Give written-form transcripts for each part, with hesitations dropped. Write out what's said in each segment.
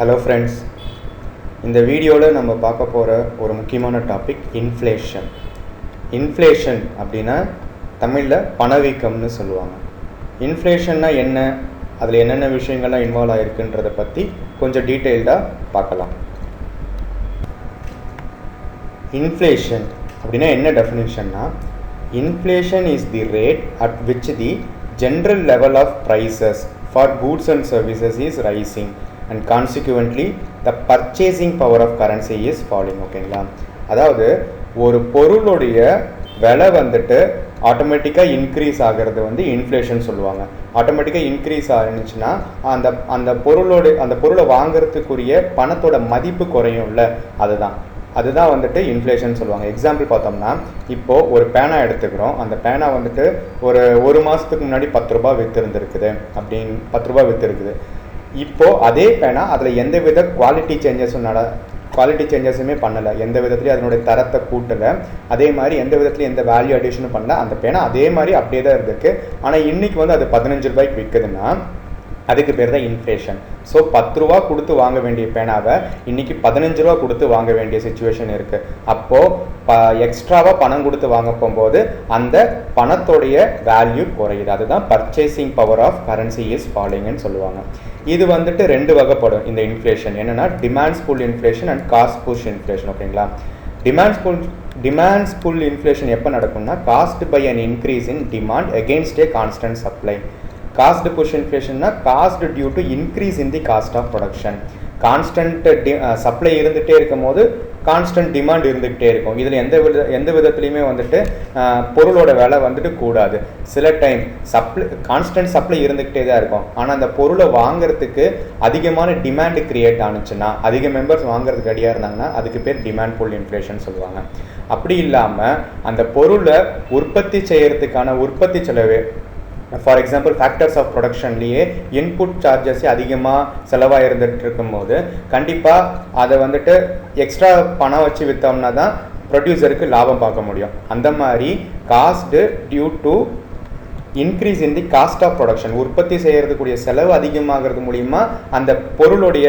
Hello friends, இந்த வீடியோவில் நம்ம பார்க்க போகிற ஒரு முக்கியமான டாபிக் இன்ஃப்ளேஷன். இன்ஃப்ளேஷன் அப்படின்னா தமிழில் பணவீக்கம்னு சொல்லுவாங்க. இன்ஃப்ளேஷன்னா என்ன, அதில் என்னென்ன விஷயங்கள்லாம் இன்வால்வ் ஆகிருக்குன்றதை பற்றி கொஞ்சம் டீட்டெயில்டாக பார்க்கலாம். இன்ஃப்ளேஷன் அப்படின்னா என்ன டெஃபினிஷன்னா, inflation is the rate at which the general level of prices for goods and services is rising and consequently the purchasing power of currency is falling. ஓகேங்களா, அதாவது ஒரு பொருளுடைய விலை வந்துட்டு ஆட்டோமேட்டிக்காக இன்க்ரீஸ் ஆகிறது வந்து இன்ஃப்ளேஷன் சொல்லுவாங்க. ஆட்டோமேட்டிக்காக இன்க்ரீஸ் ஆகிருந்துச்சுன்னா அந்த பொருளை வாங்கிறதுக்குரிய பணத்தோட மதிப்பு குறையும்ல, அதுதான் வந்துட்டு இன்ஃப்ளேஷன் சொல்லுவாங்க. எக்ஸாம்பிள் பார்த்தோம்னா, இப்போது ஒரு பேனா எடுத்துக்கிறோம். அந்த பேனா வந்துட்டு ஒரு மாதத்துக்கு முன்னாடி 10 ரூபா விற்றுருந்துருக்குது. 10 ரூபா விற்றுருக்குது. இப்போது அதே பேனா அதில் எந்த வித குவாலிட்டி சேஞ்சஸுமே பண்ணலை, எந்த விதத்துலையும் அதனுடைய தரத்தை கூட்டலை, அதே மாதிரி எந்த விதத்துலையும் எந்த வேல்யூ அடிஷனும் பண்ணல. அந்த பேனா அதே மாதிரி அப்படியே தான் இருந்திருக்கு. ஆனால் இன்றைக்கி வந்து அது 15 ரூபாய்க்கு விற்குதுன்னா அதுக்கு பேர் தான் இன்ஃப்ளேஷன். ஸோ 10 ரூபா கொடுத்து வாங்க வேண்டிய பேனாவை இன்றைக்கி 15 ரூபா கொடுத்து வாங்க வேண்டிய சுச்சுவேஷன் இருக்குது. அப்போது எக்ஸ்ட்ராவாக பணம் கொடுத்து வாங்க போகும்போது அந்த பணத்தோடைய வேல்யூ குறையுது. அதுதான் purchasing power of currency is ஃபாலிங்னு சொல்லுவாங்க. இது வந்துட்டு 2 வகைப்படும் இந்த இன்ஃப்ளேஷன். என்னென்னா demands pull inflation and cost push inflation. ஓகேங்களா, டிமாண்ட்ஸ் புல் இன்ஃப்ளேஷன் எப்போ நடக்கும்னா, caused by an increase in demand against a constant supply. Cost push இன்ஃப்ளேஷன்னா caused due to increase in the cost of production. Constant supply இருந்துகிட்டே இருக்கும் போது constant demand இருந்துகிட்டே இருக்கும். இதில் எந்த விதத்துலையுமே வந்துட்டு பொருளோட விலை வந்துட்டு கூடாது. சில டைம் கான்ஸ்டன்ட் சப்ளை இருந்துக்கிட்டே தான் இருக்கும். ஆனால் அந்த பொருளை வாங்குறதுக்கு அதிகமான டிமாண்ட் கிரியேட் ஆனிச்சுன்னா, அதிக மெம்பர்ஸ் வாங்குறதுக்கு ரெடியாக இருந்தாங்கன்னா அதுக்கு பேர் டிமாண்ட் புல் இன்ஃப்ளேஷன் சொல்லுவாங்க. அப்படி இல்லாமல் அந்த பொருளை உற்பத்தி செய்கிறதுக்கான உற்பத்தி செலவு, ஃபார் எக்ஸாம்பிள் ஃபேக்டர்ஸ் ஆஃப் ப்ரொடக்ஷன்லேயே இன்புட் சார்ஜஸ் அதிகமாக செலவாக இருந்துகிட்டு இருக்கும்போது கண்டிப்பாக அதை வந்துட்டு எக்ஸ்ட்ரா பணம் வச்சு விற்றோம்னா தான் ப்ரொடியூசருக்கு லாபம் பார்க்க முடியும். அந்த மாதிரி cost due to increase in the cost of production, உற்பத்தி செய்கிறதுக்குரிய செலவு அதிகமாகிறது மூலிமா அந்த பொருளுடைய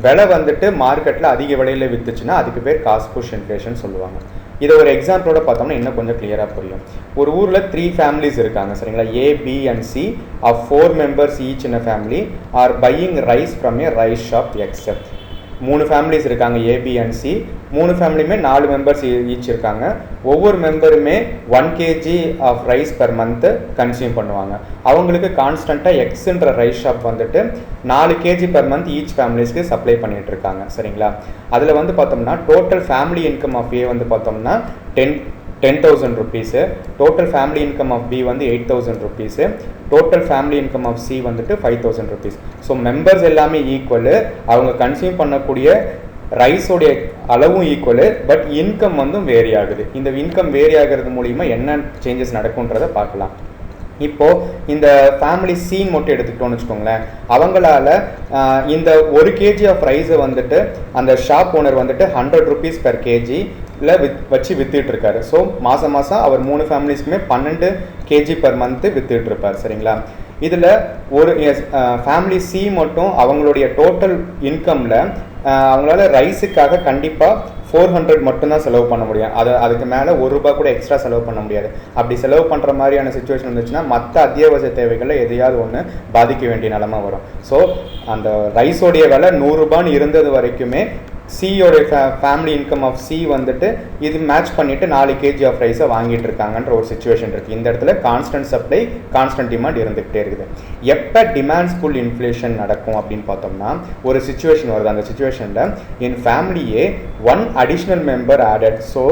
விலை வந்துட்டு மார்க்கெட்டில் அதிக விலையில் விற்றுச்சுன்னா அதுக்கு பேர் காஸ்ட் புஷ் இன்ஃப்ளேஷன் சொல்லுவாங்க. இதை ஒரு எக்ஸாம்பிளோட பார்த்தோம்னா இன்னும் கொஞ்சம் கிளியராக புரியும். ஒரு ஊரில் 3 ஃபேமிலிஸ் இருக்காங்க, சரிங்களா. A, B and C of 4 members each in a family are buying rice from a rice shop X. 3 families இருக்காங்க, A, B and C. 3 ஃபேமிலியுமே 4 மெம்பர்ஸ் ஈச் இருக்காங்க. ஒவ்வொரு மெம்பருமே 1 kg of rice per month consume பண்ணுவாங்க. அவங்களுக்கு கான்ஸ்டண்ட்டாக எக்ஸ்ன்ற rice shop வந்துட்டு 4 kg பெர் மந்த் ஈச் ஃபேமிலிஸ்க்கு சப்ளை பண்ணிகிட்டு இருக்காங்க, சரிங்களா. அதில் வந்து பார்த்தோம்னா total family income of A வந்து பார்த்தோம்னா 10,000 rupees, total family income of B வந்து 8,000 rupees, total family income of C வந்துட்டு 5,000 ருபீஸ். ஸோ மெம்பர்ஸ் எல்லாமே ஈக்குவலு, அவங்க கன்சியூம் பண்ணக்கூடிய ரைஸோடைய அளவும் ஈக்குவலு, பட் இன்கம் வந்து வேரி ஆகுது. இந்த இன்கம் வேரி ஆகிறது மூலிமா என்ன சேஞ்சஸ் நடக்கும்ன்றதை பார்க்கலாம். இப்போது இந்த ஃபேமிலி சீன் மட்டும் எடுத்துக்கிட்டோன்னு வச்சுக்கோங்களேன், அவங்களால இந்த 1 kg ஆஃப் ரைஸை வந்துட்டு அந்த ஷாப் ஓனர் வந்துட்டு 100 ருபீஸ் பெர் கேஜியில் வச்சு விற்றுட்டு இருக்காரு. ஸோ மாதம் அவர் 3 ஃபேமிலிஸ்க்குமே 12 kg பெர் மந்த்து விற்றுட்டு இருப்பார், சரிங்களா. இதில் ஒரு ஃபேமிலி சி மட்டும் அவங்களுடைய டோட்டல் இன்கமில் அவங்களால ரைஸுக்காக கண்டிப்பாக 400 மட்டும்தான் செலவு பண்ண முடியும். அதுக்கு மேலே 1 ரூபா கூட எக்ஸ்ட்ரா செலவு பண்ண முடியாது. அப்படி செலவு பண்ணுற மாதிரியான சுச்சுவேஷன் இருந்துச்சுன்னா மற்ற அத்தியாவசிய தேவைகளில் எதையாவது ஒன்று பாதிக்க வேண்டிய நிலமை வரும். ஸோ அந்த ரைஸோடைய விலை 100 ரூபான்னு இருந்தது வரைக்குமே சியோடைய ஃபேமிலி இன்கம் ஆஃப் சி வந்துட்டு இது மேட்ச் பண்ணிவிட்டு 4 kg ஆஃப் ரைஸை வாங்கிட்டு இருக்காங்கன்ற ஒரு சுச்சுவேஷன் இருக்குது. இந்த இடத்துல கான்ஸ்டன்ட் சப்ளை கான்ஸ்டன்ட் டிமாண்ட் இருந்துகிட்டே இருக்குது. எப்போ டிமாண்ட்ஸ் புல் இன்ஃப்ளேஷன் நடக்கும் அப்படின்னு பார்த்தோம்னா, ஒரு சுச்சுவேஷன் வருது. அந்த சுச்சுவேஷனில் இன் ஃபேமிலியே 1 additional member added, so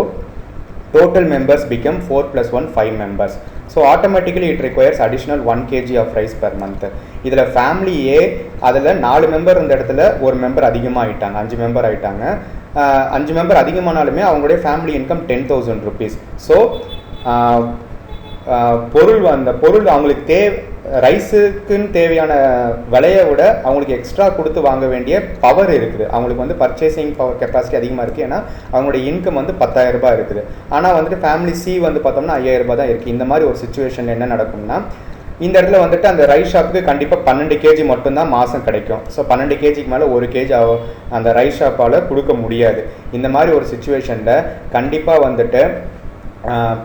total members become 4 + 1 5 members. So automatically it requires additional 1 kg of rice per month. இதில் ஃபேமிலி ஏ அதில் 4 மெம்பர் இருந்த இடத்துல ஒரு மெம்பர் அதிகமாக ஆகிட்டாங்க, 5 மெம்பர் ஆகிட்டாங்க. 5 மெம்பர் அதிகமானாலுமே அவங்களுடைய ஃபேமிலி இன்கம் 10,000 ருபீஸ். ஸோ அந்த பொருள் அவங்களுக்கு ரைஸுக்குன்னு தேவையான விலையை விட அவங்களுக்கு எக்ஸ்ட்ரா கொடுத்து வாங்க வேண்டிய பவர் இருக்குது. அவங்களுக்கு வந்து பர்ச்சேசிங் பவர் கெப்பாசிட்டி அதிகமாக இருக்குது. ஏன்னா அவங்களுடைய இன்கம் வந்து 10,000 ரூபாய் இருக்குது. ஆனால் வந்துட்டு ஃபேமிலி சி வந்து பார்த்தோம்னா 5,000 ரூபாய் தான் இருக்குது. இந்த மாதிரி ஒரு சுச்சுவேஷனில் என்ன நடக்கும்னா, இந்த இடத்துல வந்துட்டு அந்த ரைஸ் ஷாப்புக்கு கண்டிப்பாக 12 கேஜி மட்டும்தான் மாதம் கிடைக்கும். ஸோ 12 கேஜிக்கு மேலே 1 கேஜி அந்த ரைஸ் ஷாப்பால் கொடுக்க முடியாது. இந்த மாதிரி ஒரு சுச்சுவேஷனில் கண்டிப்பாக வந்துட்டு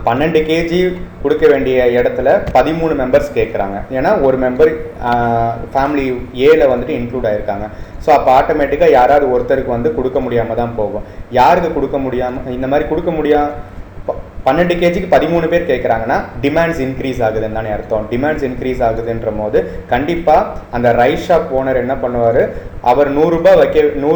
12 கேஜி கொடுக்க வேண்டிய இடத்துல 13 மெம்பர்ஸ் கேட்குறாங்க. ஏன்னா ஒரு மெம்பர் ஃபேமிலி ஏல வந்துட்டு இன்க்ளூட் ஆகிருக்காங்க. ஸோ அப்போ ஆட்டோமேட்டிக்காக யாராவது ஒருத்தருக்கு வந்து கொடுக்க முடியாமல் தான் போகும். யாருக்கு கொடுக்க முடியாமல் இந்த மாதிரி கொடுக்க முடியாமல் 12 கேஜிக்கு 13 பேர் கேட்குறாங்கன்னா டிமாண்ட்ஸ் இன்க்ரீஸ் ஆகுதுன்னு தானே அர்த்தம். டிமாண்ட்ஸ் இன்க்ரீஸ் ஆகுதுன்ற போது கண்டிப்பாக அந்த ரைஸ் ஷாப் ஓனர் என்ன பண்ணுவார், அவர் 100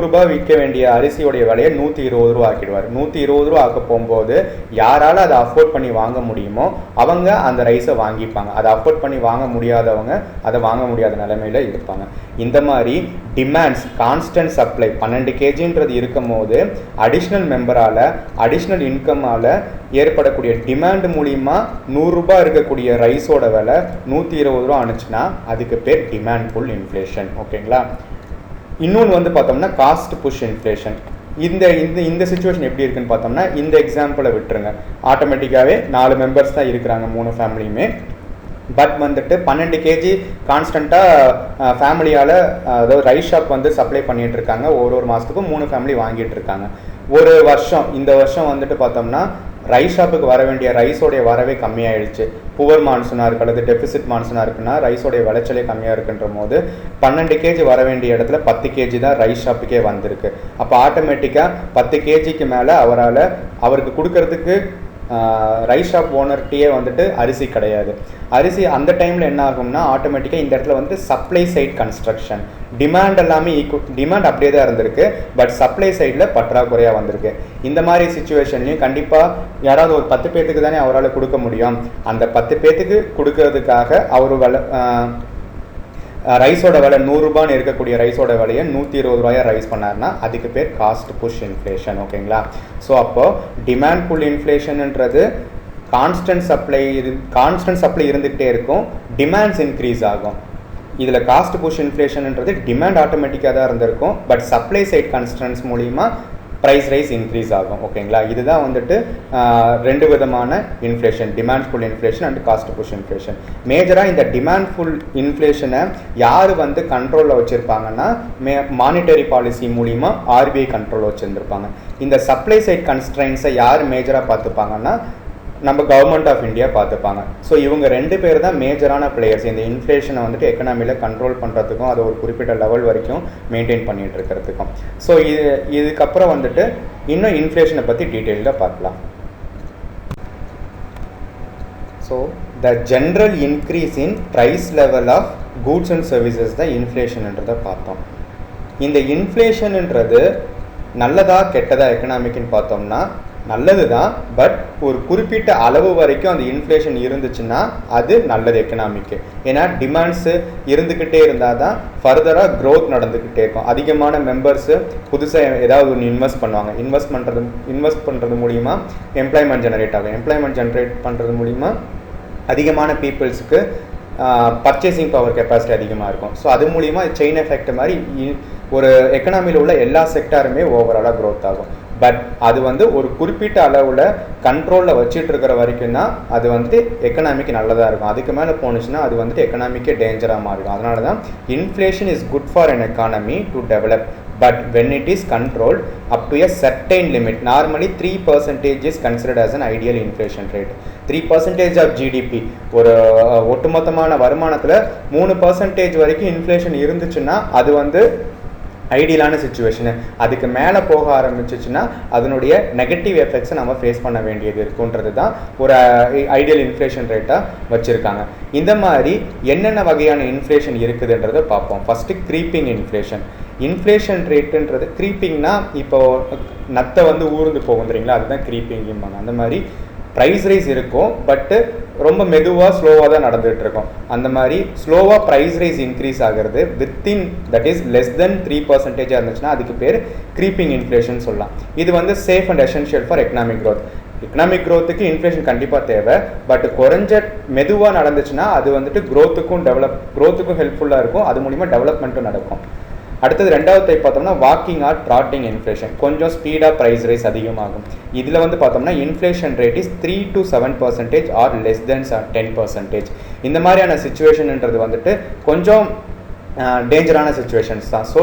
ரூபா விற்க வேண்டிய அரிசியோடைய விலையை 120 ரூபா ஆக்கிடுவார். 120 ரூபா ஆக்க போகும்போது யாரால் அதை அஃபோர்ட் பண்ணி வாங்க முடியுமோ அவங்க அந்த ரைஸை வாங்கிப்பாங்க. அதை அஃபோர்ட் பண்ணி வாங்க முடியாதவங்க அதை வாங்க முடியாத நிலைமையில் இருப்பாங்க. இந்த மாதிரி டிமாண்ட்ஸ் கான்ஸ்டன்ட் சப்ளை 12 கேஜின்றது இருக்கும் போது அடிஷ்னல் மெம்பரால் அடிஷ்னல் இன்கம்மால் ஏற்படக்கூடிய டிமாண்ட் மூலிமா 100 ரூபா இருக்கக்கூடிய ரைஸோட விலை 120 ரூபா ஆனிச்சுன்னா அதுக்கு பேர் டிமாண்ட் புல் இன்ஃப்ளேஷன். ஓகேங்களா. இன்னொன்று வந்து பார்த்தோம்னா காஸ்ட் புஷ் இன்ஃப்ளேஷன். இந்த சுச்சுவேஷன் எப்படி இருக்குன்னு பார்த்தோம்னா இந்த எக்ஸாம்பிளை விட்டுருங்க. ஆட்டோமேட்டிக்காகவே 4 மெம்பர்ஸ் தான் இருக்கிறாங்க 3 ஃபேமிலியுமே. பட் வந்துட்டு 12 கேஜி கான்ஸ்டண்ட்டாக ஃபேமிலியால் அதாவது ரைஸ் ஷாப் வந்து சப்ளை பண்ணிகிட்டு இருக்காங்க. ஒரு மாதத்துக்கும் 3 ஃபேமிலி வாங்கிட்டு இருக்காங்க. ஒரு வருஷம் இந்த வருஷம் வந்துட்டு பார்த்தோம்னா ரைஸ் ஷாப்புக்கு வர வேண்டிய ரைஸோடைய வரவே கம்மியாயிடுச்சு. புவர் மான்சூனாக இருக்கு அல்லது டெபிசிட் மான்சூனாக இருக்குன்னா ரைஸோடைய விளைச்சலே கம்மியாக இருக்குன்ற போது 12 கேஜி வர வேண்டிய இடத்துல 10 கேஜி தான் ரைஸ் ஷாப்புக்கே வந்திருக்கு. அப்போ ஆட்டோமேட்டிக்காக 10 கேஜிக்கு மேலே அவருக்கு கொடுக்கறதுக்கு ரைஸ் ஷாப் ஓனர்கிட்டயே வந்துட்டு அரிசி கிடையாது. அரிசி அந்த டைமில் என்ன ஆகும்னா ஆட்டோமேட்டிக்காக இந்த இடத்துல வந்து சப்ளை சைட் கன்ஸ்ட்ரக்ஷன் டிமாண்ட் எல்லாமே டிமாண்ட் அப்படியே தான் இருந்திருக்கு. பட் சப்ளை சைடில் பற்றாக்குறையாக வந்திருக்கு. இந்த மாதிரி சுச்சுவேஷன்லையும் கண்டிப்பாக யாராவது ஒரு 10 பேர்த்துக்கு தானே அவரால் கொடுக்க முடியும். அந்த 10 பேர்த்துக்கு கொடுக்கறதுக்காக அவர் ரைஸோட விலை 100 ரூபான்னு இருக்கக்கூடிய ரைஸோட விலையை 120 ரூபாயா ரைஸ் பண்ணார்னா அதுக்கு பேர் காஸ்ட் புஷ் இன்ஃப்ளேஷன். ஓகேங்களா. ஸோ அப்போது டிமாண்ட் புல் இன்ஃப்ளேஷன்ன்றது கான்ஸ்டன்ட் சப்ளை இருந்துகிட்டே இருக்கும், டிமாண்ட்ஸ் இன்க்ரீஸ் ஆகும். இதில் காஸ்ட் புஷ் இன்ஃப்ளேஷன்ன்றது டிமாண்ட் ஆட்டோமேட்டிக்காக தான் இருந்திருக்கும். பட் சப்ளை சைட் கன்ஸ்டன்ட்ஸ் மூலிமா ப்ரைஸ் ரைஸ் இன்க்ரீஸ் ஆகும். ஓகேங்களா. இதுதான் வந்துட்டு 2 விதமான inflation, demand pull inflation and cost push inflation. மேஜராக இந்த டிமாண்ட் ஃபுல் இன்ஃப்ளேஷனை யார் வந்து கண்ட்ரோலில் வச்சுருப்பாங்கன்னா மானிட்டரி பாலிசி மூலிமா RBI கண்ட்ரோலில் வச்சுருந்துருப்பாங்க. இந்த சப்ளை சைட் கன்ஸ்ட்ரைன்ஸை யார் மேஜராக பார்த்துப்பாங்கன்னா நம்ம கவர்மெண்ட் ஆஃப் இந்தியா பார்த்துப்பாங்க. ஸோ இவங்க 2 பேர் தான் மேஜரான பிளேயர்ஸ் இந்த இன்ஃப்ளேஷனை வந்துட்டு எக்கனாமியில் கண்ட்ரோல் பண்ணுறதுக்கும் அதை ஒரு குறிப்பிட்ட லெவல் வரைக்கும் மெயின்டைன் பண்ணிகிட்டு இருக்கிறதுக்கும். ஸோ இதுக்கப்புறம் வந்துட்டு இன்னும் இன்ஃப்ளேஷனை பற்றி டீட்டெயிலாக பார்க்கலாம். So the general increase in price level of goods and services தான் இன்ஃப்ளேஷன்ன்றதை பார்த்தோம். இந்த இன்ஃப்ளேஷன்ன்றது நல்லதா கெட்டதா எக்கனாமிக்குன்னு பார்த்தோம்னா நல்லது தான். பட் ஒரு குறிப்பிட்ட அளவு வரைக்கும் அந்த இன்ஃப்ளேஷன் இருந்துச்சுன்னா அது நல்லது எக்கனாமிக்கு. ஏன்னா டிமாண்ட்ஸு இருந்துக்கிட்டே இருந்தால் தான் ஃபர்தராக க்ரோத் நடந்துக்கிட்டே இருக்கும். அதிகமான மெம்பர்ஸு புதுசாக ஏதாவது ஒன்று இன்வெஸ்ட் பண்ணுவாங்க. இன்வெஸ்ட் பண்ணுறது மூலிமா எம்ப்ளாய்மெண்ட் ஜெனரேட் ஆகும். எம்ப்ளாய்மெண்ட் ஜெனரேட் பண்ணுறது மூலிமா அதிகமான பீப்புள்ஸுக்கு பர்ச்சேசிங் பவர் கெப்பாசிட்டி அதிகமாக இருக்கும். ஸோ அது மூலிமா செயின் எஃபெக்ட் மாதிரி ஒரு எக்கனாமியில் உள்ள எல்லா செக்டாருமே ஓவராலாக க்ரோத் ஆகும். பட் அது வந்து ஒரு குறிப்பிட்ட அளவில் கண்ட்ரோலில் வச்சுட்டு இருக்கிற வரைக்கும் தான் அது வந்து எக்கனாமிக்கு நல்லதாக இருக்கும். அதுக்கு மேலே போணுச்சுன்னா அது வந்துட்டு எக்கனாமிக்கே டேஞ்சராக மாறிடும். அதனால தான் inflation is good for an economy to develop, but when it is controlled up to a certain limit, normally 3% is considered as an ideal inflation rate. 3% of GDP ஒரு ஒட்டுமொத்தமான வருமானத்தில் 3% வரைக்கும் இன்ஃப்ளேஷன் இருந்துச்சுன்னா அது வந்து ஐடியலான சுச்சுவேஷனு. அதுக்கு மேலே போக ஆரம்பிச்சிச்சுன்னா அதனுடைய நெகட்டிவ் எஃபெக்ட்ஸை நம்ம ஃபேஸ் பண்ண வேண்டியது இருக்குன்றது தான் ஒரு ஐடியல் இன்ஃப்ளேஷன் ரேட்டாக வச்சுருக்காங்க. இந்த மாதிரி என்னென்ன வகையான இன்ஃப்ளேஷன் இருக்குதுன்றதை பார்ப்போம். First creeping inflation. இன்ஃப்ளேஷன் ரேட்டுன்றது க்ரீப்பிங்னா இப்போது நத்தை வந்து ஊர்ந்து போகும் தெரியுங்களா, அதுதான் க்ரீப்பிங்பாங்க. அந்த மாதிரி ப்ரைஸ் ரைஸ் இருக்கும், பட்டு ரொம்ப மெதுவாக ஸ்லோவாக தான் நடந்துகிட்டு இருக்கும். அந்த மாதிரி ஸ்லோவாக ப்ரைஸ் ரைஸ் இன்க்ரீஸ் ஆகிறது within that is less than 3% இருந்துச்சுன்னா அதுக்கு பேர் க்ரீப்பிங் இன்ஃப்ளேஷன் சொல்லலாம். இது வந்து safe and essential for economic growth. Economic க்ரோத்துக்கு இன்ஃப்ளேஷன் கண்டிப்பாக தேவை. பட் குறைஞ்ச மெதுவாக நடந்துச்சுன்னா அது வந்துட்டு க்ரோத்துக்கும் ஹெல்ப்ஃபுல்லாக இருக்கும். அது மூலிமா டெவலப்மெண்ட்டும் நடக்கும். அடுத்தது 2வது டைப் பார்த்தோம்னா வாக்கிங் ஆர் ட்ராட்டிங் இன்ஃப்ளேஷன். கொஞ்சம் ஸ்பீடாக ப்ரைஸ் ரைஸ் அதிகமாகும். இதில் வந்து பார்த்தோம்னா inflation rate is 3 to 7% or less than 10%. இந்த மாதிரியான சிச்சுவேஷன்ன்றது வந்துட்டு கொஞ்சம் டேஞ்சரான சிச்சுவேஷன்ஸ் தான். So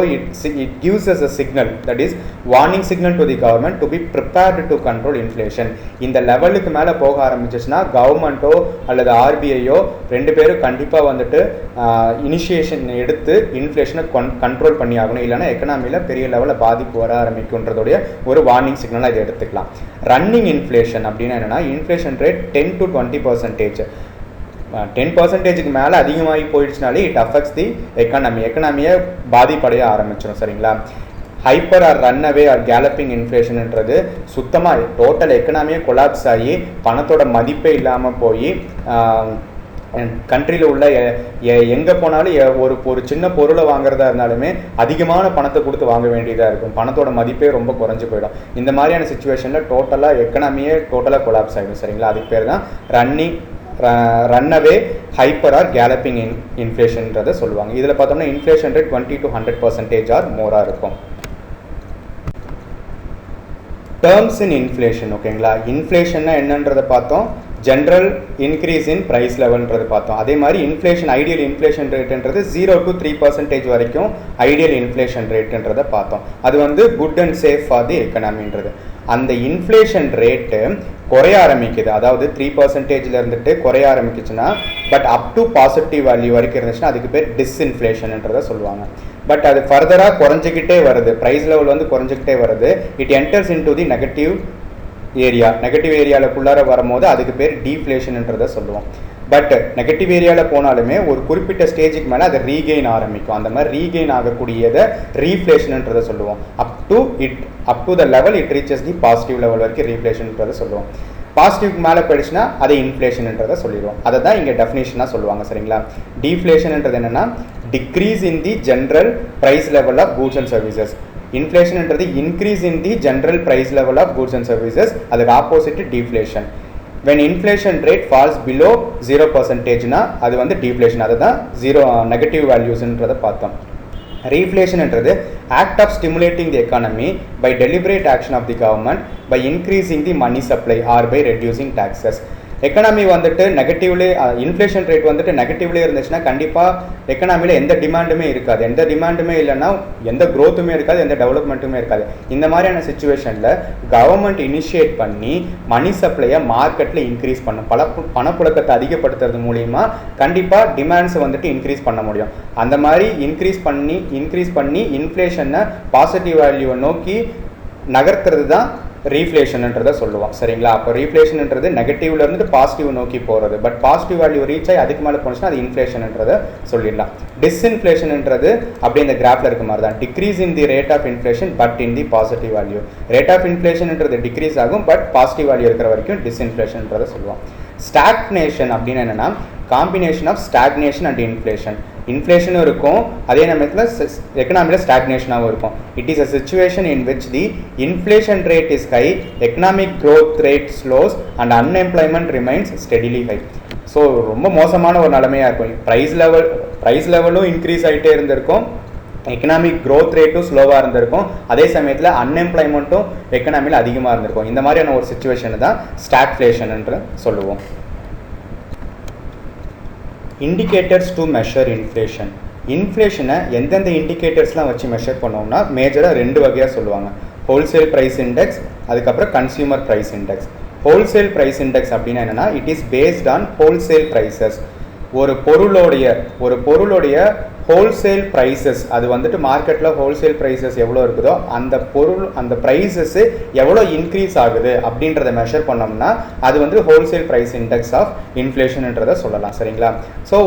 it gives us a signal, that is warning signal to the government to be prepared to control inflation. இந்த லெவலுக்கு மேலே போக ஆரம்பிச்சிச்சுன்னா கவர்மெண்ட்டோ அல்லது ஆர்பிஐயோ ரெண்டு பேரும் கண்டிப்பாக வந்துட்டு இனிஷியேஷன் எடுத்து இன்ஃப்ளேஷனை கண்ட்ரோல் பண்ணி ஆகணும், இல்லைனா எக்கனாமியில் பெரிய லெவலில் பாதிப்பு வர ஆரம்பிக்குன்றதுடைய ஒரு வார்னிங் சிக்னலாக இதை எடுத்துக்கலாம். ரன்னிங் இன்ஃப்ளேஷன் அப்படின்னா என்னென்னா இன்ஃப்ளேஷன் ரேட் 10 to 20%. 10%க்கு மேலே அதிகமாகி போயிடுச்சுனாலே இட் அஃபெக்ட்ஸ் தி எக்கனாமியை பாதிப்படைய ஆரம்பிச்சிடும். சரிங்களா? Hyper or run away or galloping இன்ஃப்ளேஷன்ன்றது சுத்தமாக டோட்டல் எக்கனாமியை கொலாப்ஸ் ஆகி பணத்தோட மதிப்பே இல்லாமல் போய் கண்ட்ரியில் உள்ள எங்கே போனாலும் ஒரு சின்ன பொருளை வாங்குறதா இருந்தாலுமே அதிகமான பணத்தை கொடுத்து வாங்க வேண்டியதாக இருக்கும், பணத்தோட மதிப்பே ரொம்ப குறைஞ்சி போயிடும். இந்த மாதிரியான சுச்சுவேஷனில் டோட்டலாக எக்கனாமியே டோட்டலாக கொலாப்ஸ் ஆகிடும். சரிங்களா? அதுக்கு பேர் தான் ரன்அவே ஹைப்பர் ஆர் கேலப்பிங் இன்ஃப்ளேஷன்றதை சொல்லுவாங்க. இதில் பார்த்தோம்னா இன்ஃப்ளேஷன் ரேட் 20 to 100% ஆர் மோராக இருக்கும். டேர்ம்ஸ் இன் இன்ஃப்ளேஷன். ஓகேங்களா? இன்ஃப்ளேஷன்னா என்னன்றதை பார்த்தோம், ஜென்ரல் இன்க்ரீஸ் இன் ப்ரைஸ் லெவல்ன்றது பார்த்தோம். அதே மாதிரி இன்ஃப்ளேஷன் ஐடியல் இன்ஃப்ளேஷன் ரேட்டுன்றது 0 to 3% வரைக்கும் ஐடியல் இன்ஃப்ளேஷன் ரேட்டுன்றதை பார்த்தோம். அது வந்து good and safe for the எக்கனாமின்றது. அந்த இன்ஃப்ளேஷன் ரேட்டு குறைய ஆரம்பிக்குது, அதாவது 3% இருந்துட்டு குறைய ஆரம்பிக்குச்சுன்னா but up to positive value வரைக்கும் இருந்துச்சுன்னா அதுக்கு பேர் டிஸ்இன்ஃப்ளேஷன்ன்றதை சொல்லுவாங்க. பட் அது ஃபர்தராக குறைஞ்சிக்கிட்டே வருது, ப்ரைஸ் லெவல் வந்து குறைஞ்சிக்கிட்டே வருது, it enters in the negative ஏரியாவுக்குள்ளார வரும்போது அதுக்கு பேர் டீஃப்ளேஷன்ன்றதை சொல்லுவோம். பட் நெகட்டிவ் ஏரியாவில் போனாலுமே ஒரு குறிப்பிட்ட ஸ்டேஜுக்கு மேலே அதை ரீகெயின் ஆரம்பிக்கும். அந்த மாதிரி ரீகெயின் ஆகக்கூடியதை ரீஃப்ளேஷன்ன்றதை சொல்லுவோம். Up to the level it reaches the positive level வரைக்கும் ரீஃப்ளேஷன்ன்றதை சொல்லுவோம். பாசிட்டிவ்க்கு மேலே போயிடுச்சுன்னா அதை இன்ஃப்ளேஷன்ன்றதை சொல்லிடுவோம். அதை தான் இங்கே டெஃபினேஷனாக சொல்லுவாங்க. சரிங்களா? டீஃப்ளேஷன்ன்றது என்னென்னா decrease in the general price level of goods and services. இன்ஃப்ளேஷன்ன்றது increase in the general price level of goods and services. அதுக்கு opposite deflation. when inflation rate falls below 0% னா அது வந்து deflation. அதுதான் நெகட்டிவ் வேல்யூஸ்ன்றதை பார்த்தோம். ரீஃப்ளேஷன் என்றது act of stimulating the economy by deliberate action of the government by increasing the money supply or by reducing taxes. Economy வந்துட்டு நெகட்டிவ்லே, inflation rate வந்துட்டு நெகட்டிவ்லேயே இருந்துச்சுன்னா கண்டிப்பாக எக்கனாமியில் எந்த டிமாண்டுமே இருக்காது. எந்த டிமாண்டுமே இல்லைன்னா எந்த க்ரோத்துமே இருக்காது, எந்த டெவலப்மெண்ட்டுமே இருக்காது. இந்த மாதிரியான சுச்சுவேஷனில் கவர்மெண்ட் இனிஷியேட் பண்ணி மணி சப்ளையை மார்க்கெட்டில் இன்க்ரீஸ் பண்ணும், பணப்புழக்கத்தை அதிகப்படுத்துறது மூலிமா கண்டிப்பாக டிமாண்ட்ஸை வந்துட்டு இன்க்ரீஸ் பண்ண முடியும். அந்த மாதிரி இன்க்ரீஸ் பண்ணி இன்ஃப்ளேஷனை பாசிட்டிவ் வேல்யூவை நோக்கி நகர்த்துறது தான் ரீஃப்ளேஷன்ன்றதை சொல்லுவோம். சரிங்களா? அப்போ ரீஃப்ளேஷன்ன்றது நெகட்டிவ்ல இருந்து பாசிட்டிவ் நோக்கி போகிறது. பட் பாசிட்டிவ் வேல்யூ ரீச் ஆகி அதுக்கு மேலே போனுச்சுன்னா அது இன்ஃப்ளேஷன்ன்றதை சொல்லிடலாம். டிஸ்இன்ஃப்ளேஷன்ன்றது அப்படி இந்த கிராஃபில் இருக்க மாதிரி தான், decrease in the rate of inflation but in the positive value. Rate of இன்ஃப்ளேஷன்ன்றது டிக்ரீஸ் ஆகும், பட் பாசிட்டிவ் வேல்யூ இருக்கிற வரைக்கும் டிஸ்இன்ஃப்ளேஷன்ன்றதை சொல்லுவோம். ஸ்டாக்னேஷன் அப்படின்னு என்னென்னா combination of stagnation and inflation. இன்ஃப்ளேஷனும் இருக்கும், அதே நேரத்தில் எக்கனாமியில் ஸ்டாக்னேஷனாகவும் இருக்கும். It is a situation in which the inflation rate is high, economic growth rate slows and unemployment remains steadily high. So ரொம்ப மோசமான ஒரு நிலைமையாக இருக்கும். ப்ரைஸ் லெவலும் இன்க்ரீஸ் ஆகிட்டே இருந்திருக்கும், எக்கனாமிக் க்ரோத் ரேட்டும் ஸ்லோவாக இருந்திருக்கும், அதே சமயத்தில் அன்எம்ப்ளாய்மெண்ட்டும் எக்கனாமியில் அதிகமாக இருந்திருக்கும். இந்த மாதிரியான ஒரு சிச்சுவேஷனை தான் ஸ்டாக்ஃப்ளேஷன் என்று சொல்லுவோம். Indicators to measure inflation. இன்ஃப்ளேஷனை எந்தெந்த இண்டிகேட்டர்ஸ்லாம் வச்சு மெஷர் பண்ணோம்னா மேஜராக 2 வகையாக சொல்லுவாங்க. ஹோல்சேல் ப்ரைஸ் இண்டெக்ஸ், அதுக்கப்புறம் consumer price index. Wholesale price index அப்படின்னா என்னென்னா it is based on wholesale prices. ஒரு பொருளுடைய ஹோல்சேல் ப்ரைஸஸ், அது வந்துட்டு மார்க்கெட்டில் ஹோல்சேல் ப்ரைஸஸ் எவ்வளோ இருக்குதோ அந்த ப்ரைஸஸ் எவ்வளோ இன்க்ரீஸ் ஆகுது அப்படின்றத மெஷர் பண்ணோம்னா அது வந்து ஹோல்சேல் ப்ரைஸ் இண்டெக்ஸ் ஆஃப் இன்ஃப்ளேஷன்ன்றதை சொல்லலாம். சரிங்களா? ஸோ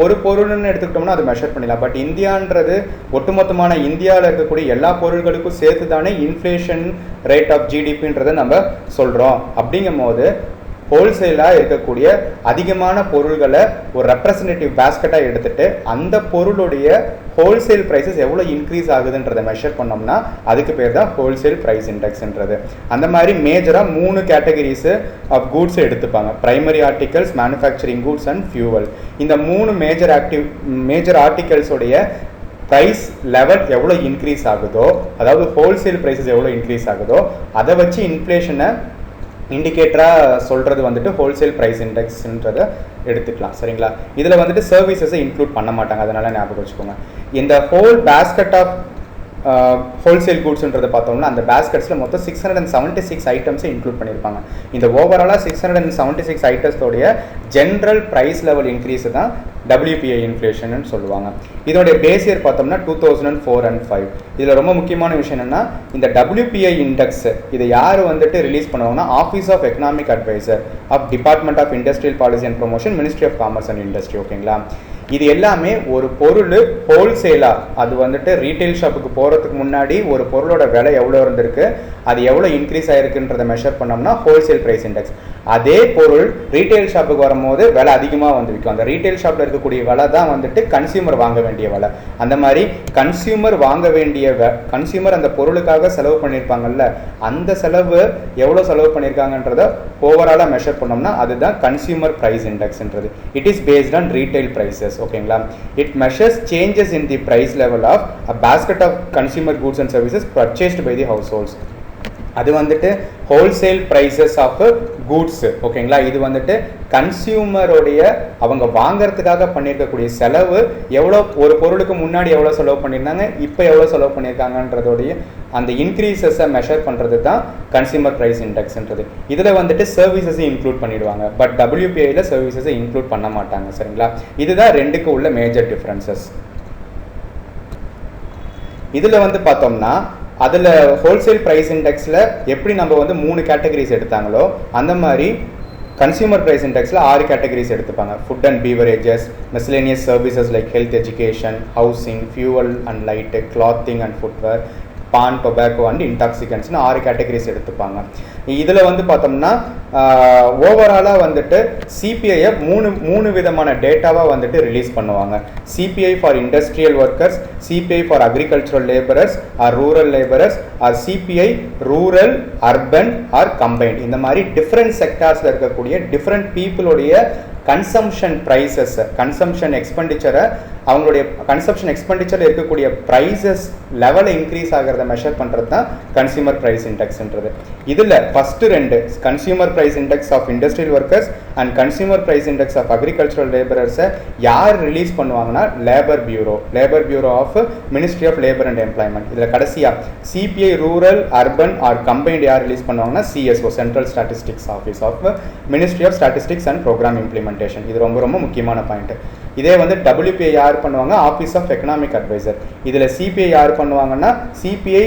ஒரு பொருள்னு எடுத்துக்கிட்டோம்னா அது மெஷர் பண்ணிடலாம். பட் இந்தியான்றது ஒட்டுமொத்தமான இந்தியாவில் இருக்கக்கூடிய எல்லா பொருள்களுக்கும் சேர்த்து தானே இன்ஃப்ளேஷன் ரேட் ஆஃப் ஜிடிபின்றதை நம்ம சொல்கிறோம். அப்படிங்கும் போது ஹோல்சேலாக இருக்கக்கூடிய அதிகமான பொருள்களை ஒரு ரெப்ரசன்டேட்டிவ் பேஸ்கெட்டாக எடுத்துகிட்டு அந்த பொருளுடைய ஹோல்சேல் ப்ரைஸஸ் எவ்வளோ இன்க்ரீஸ் ஆகுதுன்றதை மெஷர் பண்ணோம்னா அதுக்கு பேர் தான் ஹோல்சேல் ப்ரைஸ் இண்டெக்ஸ்ன்றது. அந்த மாதிரி மேஜராக 3 கேட்டகரிஸு ஆஃப் கூட்ஸ் எடுத்துப்பாங்க. Primary articles, manufacturing goods and fuel. இந்த 3 மேஜர் ஆர்டிகல்ஸோடைய ப்ரைஸ் லெவல் எவ்வளோ இன்க்ரீஸ் ஆகுதோ, அதாவது ஹோல்சேல் ப்ரைஸஸ் எவ்வளோ இன்க்ரீஸ் ஆகுதோ அதை வச்சு இன்ஃப்ளேஷனை இண்டிகேட்டராக சொல்கிறது வந்துட்டு ஹோல்சேல் ப்ரைஸ் இண்டெக்ஸ்ன்றதை எடுத்துக்கலாம். சரிங்களா? இதில் வந்துட்டு சர்வீசஸை இன்க்ளூட் பண்ண மாட்டாங்க, அதனால் ஞாபகம் வச்சுக்கோங்க. இந்த ஹோல் பேஸ்கெட் ஆஃப் ஹோல்சேல் கூட்ஸ்ன்றதை பார்த்தோம்னா அந்த பேஸ்கெட்ஸில் மொத்தம் 676 ஐட்டம்ஸை இன்க்ளூட் பண்ணியிருப்பாங்க. இந்த ஓவராலாக 676 ஐட்டம்ஸோடைய ஜென்ரல் ப்ரைஸ் லெவல் இன்க்ரீஸ் தான் WPI இன்ஃப்ளேஷன் சொல்லுவாங்க. இதோடைய பேஸ் இயர் பார்த்தோம்னா 2004 and 5. இதில் ரொம்ப முக்கியமான விஷயம் என்னென்னா, இந்த WPI இண்டெக்ஸ் இதை யார் வந்துட்டு ரிலீஸ் பண்ணுவாங்கன்னா office of economic adviser of department of industrial policy and promotion, ministry of commerce and industry. ஓகேங்களா? இது எல்லாமே ஒரு பொருள் ஹோல்சேலாக அது வந்துட்டு ரீட்டைல் ஷாப்புக்கு போகிறதுக்கு முன்னாடி ஒரு பொருளோட விலை எவ்வளோ இருந்திருக்கு, அது எவ்வளோ இன்க்ரீஸ் ஆகிருக்குன்றதை மெஷர் பண்ணோம்னா ஹோல்சேல் ப்ரைஸ் இண்டெக்ஸ். அதே பொருள் ரீட்டைல் ஷாப்புக்கு வரும்போது விலை அதிகமாக வந்து விற்கும். அந்த ரீட்டைல் ஷாப்பில் இருக்கக்கூடிய விலை தான் வந்துட்டு கன்சியூமர் வாங்க வேண்டிய விலை. அந்த மாதிரி கன்சியூமர் வாங்க வேண்டிய கன்சியூமர் அந்த பொருளுக்காக செலவு பண்ணியிருப்பாங்கல்ல, அந்த செலவு எவ்வளோ செலவு பண்ணியிருக்காங்கன்றதை ஓவராலாக மெஷர் பண்ணோம்னா அதுதான் கன்சியூமர் ப்ரைஸ் இண்டெக்ஸ்ன்றது. It is based on retail prices. ஓகேங்களா? It measures changes in the price level of a basket of consumer goods and services purchased by the households. அது வந்துட்டு ஹோல்சேல் ப்ரைஸஸ் ஆஃப் கூட்ஸ். ஓகேங்களா? இது வந்துட்டு கன்சியூமருடைய அவங்க வாங்கிறதுக்காக பண்ணியிருக்கக்கூடிய செலவு எவ்வளோ, ஒரு பொருளுக்கு முன்னாடி எவ்வளோ செலவு பண்ணியிருந்தாங்க, இப்போ எவ்வளோ செலவு பண்ணியிருக்காங்கன்றதோடைய அந்த இன்க்ரீசஸை மெஷர் பண்ணுறது தான் கன்சியூமர் ப்ரைஸ் இண்டெக்ஸ்ன்றது. இதில் வந்துட்டு சர்வீசஸையும் இன்க்ளூட் பண்ணிடுவாங்க, பட் WPIயில் சர்வீசஸை இன்க்ளூட் பண்ண மாட்டாங்க. சரிங்களா? இதுதான் ரெண்டுக்கு உள்ள மேஜர் டிஃப்ரென்சஸ். இதில் வந்து பார்த்தோம்னா அதில் ஹோல்சேல் ப்ரைஸ் இண்டெக்ஸில் எப்படி நம்ம வந்து 3 கேட்டகரிஸ் எடுத்தாங்களோ அந்த மாதிரி கன்சியூமர் ப்ரைஸ் இண்டெக்ஸில் 6 கேட்டகரிஸ் எடுத்துப்பாங்க. Food and beverages, miscellaneous services like health, education, housing, fuel and light, clothing and footwear, paan, tobacco and இன்டாக்சிகன்ஸ்னு 6 கேட்டகரிஸ் எடுத்துப்பாங்க. இதில் வந்து பார்த்தோம்னா ஓவராலாக வந்துட்டு சிபிஐயை மூணு விதமான டேட்டாவாக வந்துட்டு ரிலீஸ் பண்ணுவாங்க. CPI for industrial workers, CPI for agricultural labourers or rural labourers, or CPI rural, urban or combined. இந்த மாதிரி டிஃப்ரெண்ட் செக்டார்ஸில் இருக்கக்கூடிய டிஃப்ரெண்ட் பீப்புளுடைய கன்சம்ஷன் ப்ரைஸஸ், கன்சம்ஷன் எக்ஸ்பெண்டிச்சரை, அவங்களுடைய கன்சம்ஷன் எக்ஸ்பெண்டிச்சரில் இருக்கக்கூடிய ப்ரைஸஸ் லெவலை இன்க்ரீஸ் ஆகிறத மெஷர் பண்ணுறது தான் கன்சியூமர் ப்ரைஸ் இண்டெக்ஸ்ன்றது. இதில் first 2 consumer price index of industrial workers and consumer price index of agricultural லேபரர்ஸை யார் ரிலீஸ் பண்ணுவாங்கன்னா labour bureau of ministry of labour and employment. இதில் கடைசியாக CPI rural, urban or combined யார் ரிலீஸ் பண்ணுவாங்கன்னா CSO, central statistics office of ministry of statistics and programme implementation. இது ரொம்ப ரொம்ப முக்கியமான பாயிண்ட். இதே வந்து WPI யார் பண்ணுவாங்க? Office of economic adviser. இதில் சிபிஐ யார் பண்ணுவாங்கன்னா CPI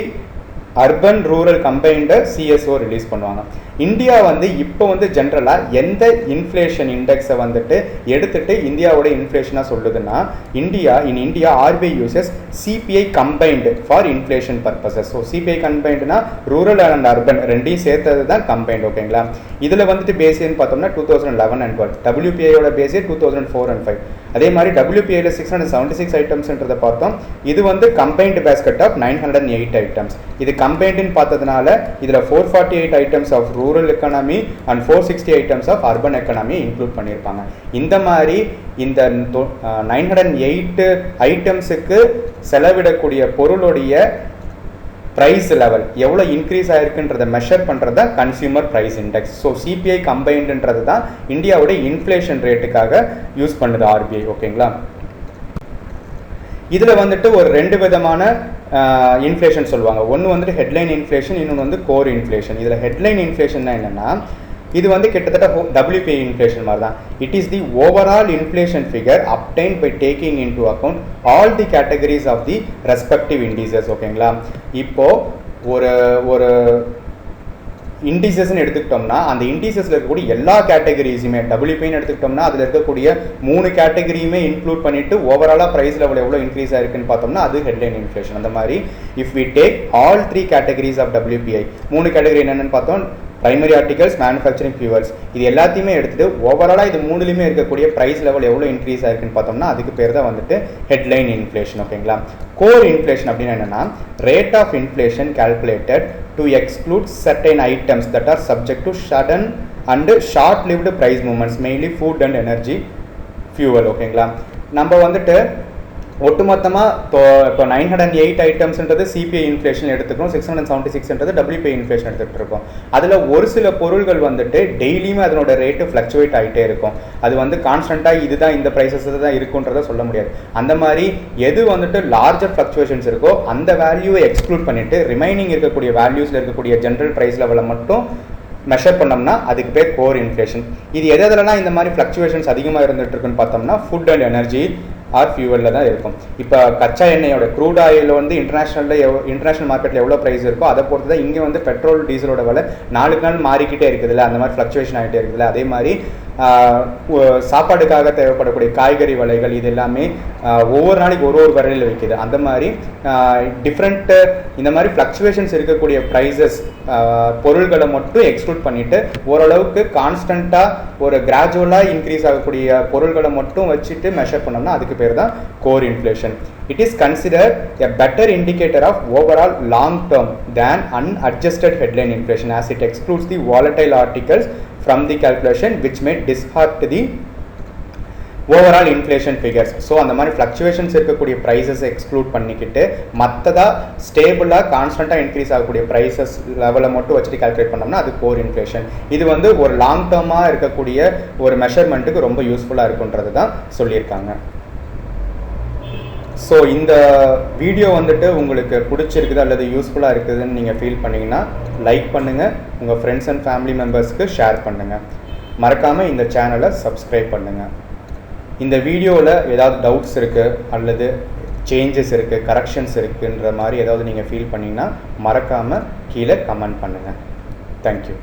urban rural combined CSO release பண்ணுவாங்க. இந்தியா வந்து இப்போ வந்து ஜென்ரலாக எந்த இன்ஃப்ளேஷன் இண்டெக்ஸை வந்துட்டு எடுத்துட்டு இந்தியாவோட இன்ஃப்ளேஷனாக சொல்லுதுன்னா, India RBI uses CPI combined for inflation purposes. So CPI கம்பைண்டுனா ரூரல் அண்ட் அர்பன் ரெண்டையும் சேர்த்தது தான் கம்பைன்டு. ஓகேங்களா? இதில் வந்துட்டு பேசியன்னு பார்த்தோம்னா 2011 and 12. WPIயோட பேசியர் 2004 and 5. அதே மாதிரி WPIயில் 676 ஐட்டம்ஸ்ன்றதை பார்த்தோம். இது வந்து கம்பைன்டு பேஸ்கெட் ஆஃப் 908 ஐட்டம்ஸ். இது கம்பைன்டுன்னு பார்த்ததுனால இதில் 448 items of rural economy and 460 items of urban economy include பண்ணியிருப்பாங்க. இந்த மாதிரி இந்த 908 ஐட்டம்ஸுக்கு செலவிடக்கூடிய பொருளுடைய ப்ரைஸ் லெவல் எவ்வளோ இன்க்ரீஸ் ஆகிருக்குன்றதை மெஷர் பண்ணுறது தான் consumer price index. So CPI கம்பைன்டுன்றது தான் இந்தியாவோட இன்ஃப்ளேஷன் ரேட்டுக்காக யூஸ் பண்ணுது RBI. ஓகேங்களா? இதில் வந்துட்டு ஒரு 2 விதமான இன்ஃப்ளேஷன் சொல்லுவாங்க. ஒன்று வந்துட்டு ஹெட்லைன் இன்ஃப்ளேஷன், இன்னொன்று வந்து கோர் இன்ஃப்ளேஷன். இதில் ஹெட்லைன் இன்ஃப்ளேஷன் தான் என்னென்னா, இது வந்து கிட்டத்தட்ட WPI இன்ஃப்ளேஷன் மாதிரி தான். It is the overall inflation figure obtained by taking into account all the categories of the respective indices. ஓகேங்களா? இப்போது ஒரு இண்டீசஸ்ன்னு எடுத்துக்கிட்டோம்னா அந்த இண்டீசஸில் இருக்கக்கூடிய எல்லா கேட்டகரிஸுமே WPIன்னு எடுத்துக்கிட்டோம்னா அதில் இருக்கக்கூடிய 3 கேட்டகரியுமே இன்க்ளூட் பண்ணிவிட்டு ஓவராலாக ப்ரைஸ் லெவல் எவ்வளோ இன்க்ரீஸ் ஆயிருக்குன்னு பார்த்தோம்னா அது ஹெட்லைன் இன்ஃப்ளேஷன். அந்த மாதிரி if we take all 3 categories of WPI, 3 category என்னென்னு பார்த்தோம், பிரைமரி ஆர்டிகல்ஸ், மேனுஃபேக்சரிங், ஃபியூவல்ஸ், இது எல்லாத்தையுமே எடுத்துகிட்டு ஓவராலாக இது 3லையுமே இருக்கக்கூடிய ப்ரைஸ் லெவல் எவ்வளோ இன்க்ரீஸ் ஆயிருக்குன்னு பார்த்தோம்னா அதுக்கு பேர் தான் வந்துட்டு ஹெட்லைன் இன்ஃப்ளேஷன். ஓகேங்களா? கோர் இன்ஃப்ளேஷன் அப்படின்னு என்னென்னா, rate of inflation calculated to exclude certain items that are subject to sudden and short lived price movements, mainly food and energy, fuel. ஓகேங்களா? நம்ம வந்துட்டு ஒட்டுமொத்தமாக இப்போ 908 ஐட்டம்ஸ்ன்றது சிபிஐ இன்ஃப்ளேஷன் எடுத்துக்கிறோம், 676ன்றது WPI இன்ஃப்ளேஷன் எடுத்துகிட்டு இருக்கோம். அதில் ஒரு சில பொருள்கள் வந்துட்டு டெய்லியுமே அதனோட ரேட்டு ஃப்ளக்சுவேட் ஆகிட்டே இருக்கும். அது வந்து கான்ஸ்டண்ட்டாக இதுதான் இந்த ப்ரைஸஸ் தான் இருக்குன்றதை சொல்ல முடியாது. அந்த மாதிரி எது வந்துட்டு லார்ஜர் ஃப்ளக்சுவேஷன்ஸ் இருக்கோ அந்த வேல்யூவை எக்ஸ்க்ளூட் பண்ணிவிட்டு ரிமைனிங் இருக்கக்கூடிய வேல்யூஸில் இருக்கக்கூடிய ஜென்ரல் ப்ரைஸ் லெவலை மட்டும் மெஷர் பண்ணோம்னா அதுக்கு பேர் கோர் இன்ஃப்ளேஷன். இது எதெல்லாம் இந்த மாதிரி ஃப்ளக்சுவேஷன்ஸ் அதிகமாக இருந்துகிட்டு இருக்குன்னு பார்த்தோம்னா ஃபுட் அண்ட் எனர்ஜி ஆர் ஃபியூவலில் தான் இருக்கும். இப்போ கச்சா எண்ணெயோட க்ரூட் ஆயில் வந்து இன்டர்நேஷனல் மார்க்கெட்டில் எவ்வளோ ப்ரைஸ் இருக்கோ அதை பொறுத்து தான் இங்கே வந்து பெட்ரோல் டீசலோட விலை நாளுக்கு நாள் மாறிக்கிட்டே இருக்குதுல்ல, அந்த மாதிரி ஃப்ளக்சுவேஷன் ஆகிட்டே இருக்குதுல்ல. அதே மாதிரி சாப்பாடுக்காக தேவைப்படக்கூடிய காய்கறி விலைகள் இது எல்லாமே ஒவ்வொரு நாளைக்கு ஒரு விலையில் விற்கிது. அந்த மாதிரி டிஃப்ரெண்ட்டு இந்த மாதிரி ஃப்ளக்சுவேஷன்ஸ் இருக்கக்கூடிய ப்ரைஸஸ் பொருள்களை மட்டும் எக்ஸ்க்ளூட் பண்ணிவிட்டு ஓரளவுக்கு கான்ஸ்டண்ட்டாக ஒரு கிராஜுவலாக இன்க்ரீஸ் ஆகக்கூடிய பொருள்களை மட்டும் வச்சுட்டு மெஷர் பண்ணோம்னா அதுக்கு பேர் தான் core inflation. It is considered a better indicator of overall long term than unadjusted headline inflation as it excludes the volatile articles from the calculation which may distort the overall inflation figures. So அந்த மாதிரி fluctuations இருக்கக்கூடிய prices exclude பண்ணிக்கிட்டு மற்றதாக ஸ்டேபிளாக கான்ஸ்டண்ட்டாக increase ஆகக்கூடிய prices லெவலை மட்டும் வச்சுட்டு கால்குலேட் பண்ணோம்னா அது கோர் இன்ஃப்ளேஷன். இது வந்து ஒரு லாங் டேர்மாக இருக்கக்கூடிய ஒரு மெஷர்மெண்ட்டுக்கு ரொம்ப யூஸ்ஃபுல்லாக இருக்குன்றது தான் சொல்லியிருக்காங்க. ஸோ இந்த வீடியோ வந்துட்டு உங்களுக்கு பிடிச்சிருக்குது அல்லது யூஸ்ஃபுல்லாக இருக்குதுன்னு நீங்கள் ஃபீல் பண்ணிங்கன்னா லைக் பண்ணுங்கள், உங்கள் ஃப்ரெண்ட்ஸ் அண்ட் ஃபேமிலி மெம்பர்ஸ்க்கு ஷேர் பண்ணுங்கள், மறக்காமல் இந்த சேனலை சப்ஸ்கிரைப் பண்ணுங்கள். இந்த வீடியோவில் ஏதாவது டவுட்ஸ் இருக்குது அல்லது சேஞ்சஸ் இருக்குது, கரெக்ஷன்ஸ் இருக்குன்ற மாதிரி ஏதாவது நீங்கள் ஃபீல் பண்ணிங்கன்னா மறக்காமல் கீழே கமெண்ட் பண்ணுங்கள். தேங்க்யூ.